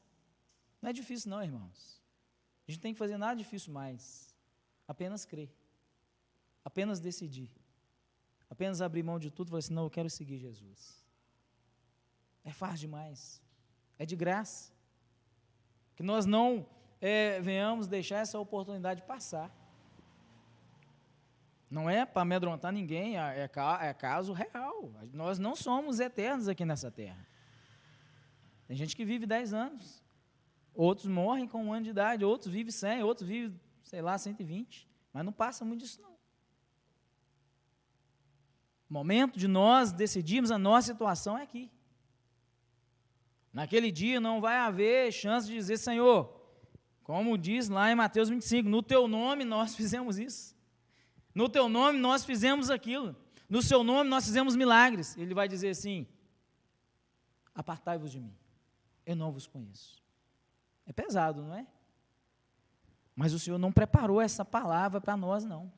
Speaker 1: Não é difícil não, irmãos. A gente não tem que fazer nada difícil mais. Apenas crer. Apenas decidir. Apenas abrir mão de tudo e falar assim, não, eu quero seguir Jesus. É fácil demais. É de graça. Que nós não venhamos deixar essa oportunidade passar. Não é para amedrontar ninguém, é caso real. Nós não somos eternos aqui nessa terra. Tem gente que vive 10 anos, outros morrem com 1 ano de idade, outros vivem 100, outros vivem, 120, mas não passa muito disso não. O momento de nós decidirmos a nossa situação é aqui. Naquele dia não vai haver chance de dizer, Senhor, como diz lá em Mateus 25, no teu nome nós fizemos isso. No teu nome nós fizemos aquilo. No seu nome nós fizemos milagres. Ele vai dizer assim, apartai-vos de mim, eu não vos conheço. É pesado, não é? Mas o Senhor não preparou essa palavra para nós, não.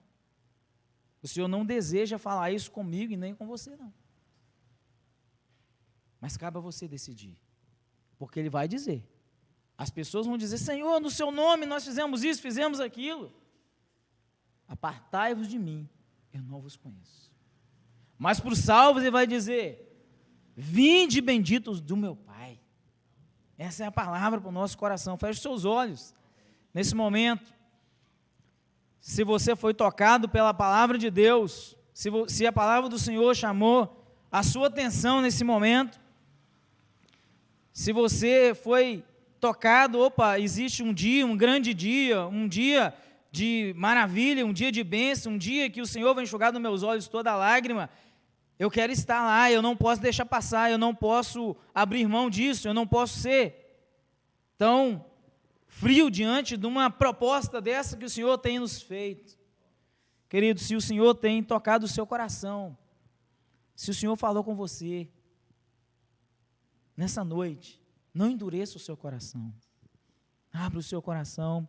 Speaker 1: O Senhor não deseja falar isso comigo e nem com você, não. Mas cabe a você decidir. Porque Ele vai dizer. As pessoas vão dizer, Senhor, no seu nome nós fizemos isso, fizemos aquilo. Apartai-vos de mim, eu não vos conheço. Mas para os salvos Ele vai dizer, vinde benditos do meu Pai. Essa é a palavra para o nosso coração. Feche os seus olhos. Nesse momento, se você foi tocado pela palavra de Deus, se a palavra do Senhor chamou a sua atenção nesse momento, se você foi tocado, existe um dia, um grande dia, um dia de maravilha, um dia de bênção, um dia que o Senhor vai enxugar dos meus olhos toda lágrima, eu quero estar lá, eu não posso deixar passar, eu não posso abrir mão disso, eu não posso ser tão frio diante de uma proposta dessa que o Senhor tem nos feito. Querido, se o Senhor tem tocado o seu coração, se o Senhor falou com você, nessa noite, não endureça o seu coração, abra o seu coração,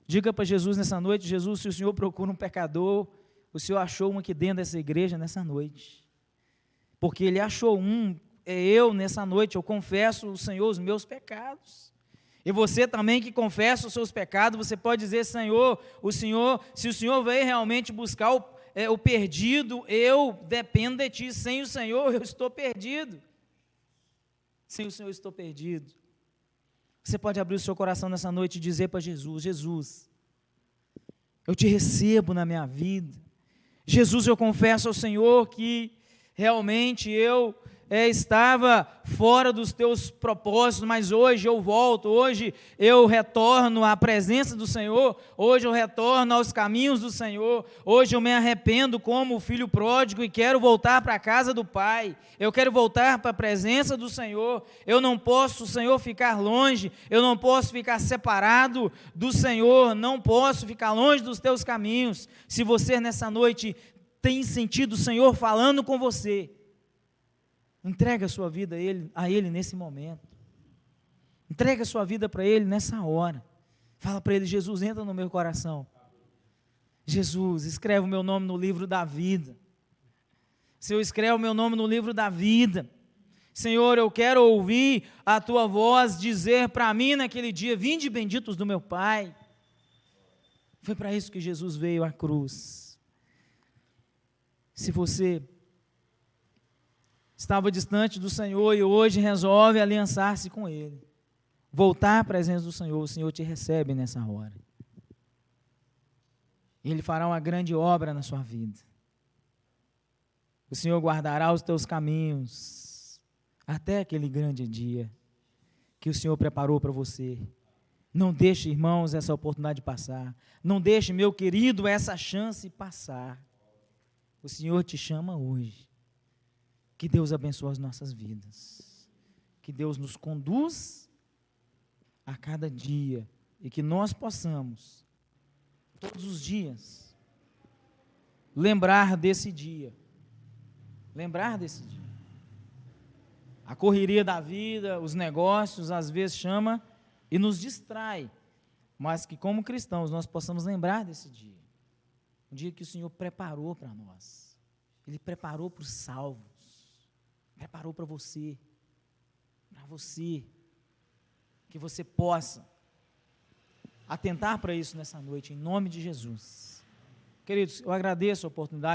Speaker 1: diga para Jesus nessa noite, Jesus, se o Senhor procura um pecador, o Senhor achou um aqui dentro dessa igreja nessa noite, porque Ele achou eu nessa noite, eu confesso ao Senhor os meus pecados, e você também que confessa os seus pecados, você pode dizer, Senhor, se o Senhor veio realmente buscar o perdido, eu dependo de Ti, sem o Senhor eu estou perdido, sem o Senhor eu estou perdido. Você pode abrir o seu coração nessa noite e dizer para Jesus, Jesus, eu Te recebo na minha vida, Jesus, eu confesso ao Senhor que realmente eu estava fora dos Teus propósitos, mas hoje eu volto, hoje eu retorno à presença do Senhor, hoje eu retorno aos caminhos do Senhor, hoje eu me arrependo como o filho pródigo e quero voltar para a casa do Pai, eu quero voltar para a presença do Senhor, eu não posso, Senhor, ficar longe, eu não posso ficar separado do Senhor, não posso ficar longe dos Teus caminhos. Se você nessa noite tem sentido o Senhor falando com você, entrega a sua vida a Ele nesse momento. Entrega a sua vida para Ele nessa hora. Fala para Ele, Jesus, entra no meu coração. Jesus, escreve o meu nome no livro da vida. Senhor, escreve o meu nome no livro da vida. Senhor, eu quero ouvir a Tua voz dizer para mim naquele dia, vinde benditos do meu Pai. Foi para isso que Jesus veio à cruz. Se você estava distante do Senhor e hoje resolve aliançar-se com Ele, voltar à presença do Senhor, o Senhor te recebe nessa hora. Ele fará uma grande obra na sua vida. O Senhor guardará os teus caminhos até aquele grande dia que o Senhor preparou para você. Não deixe, irmãos, essa oportunidade passar. Não deixe, meu querido, essa chance passar. O Senhor te chama hoje. Que Deus abençoe as nossas vidas, que Deus nos conduz a cada dia e que nós possamos, todos os dias, lembrar desse dia, A correria da vida, os negócios, às vezes chama e nos distrai, mas que como cristãos nós possamos lembrar desse dia, um dia que o Senhor preparou para nós, Ele preparou para os salvos, preparou para você, que você possa atentar para isso nessa noite, em nome de Jesus. Queridos, eu agradeço a oportunidade.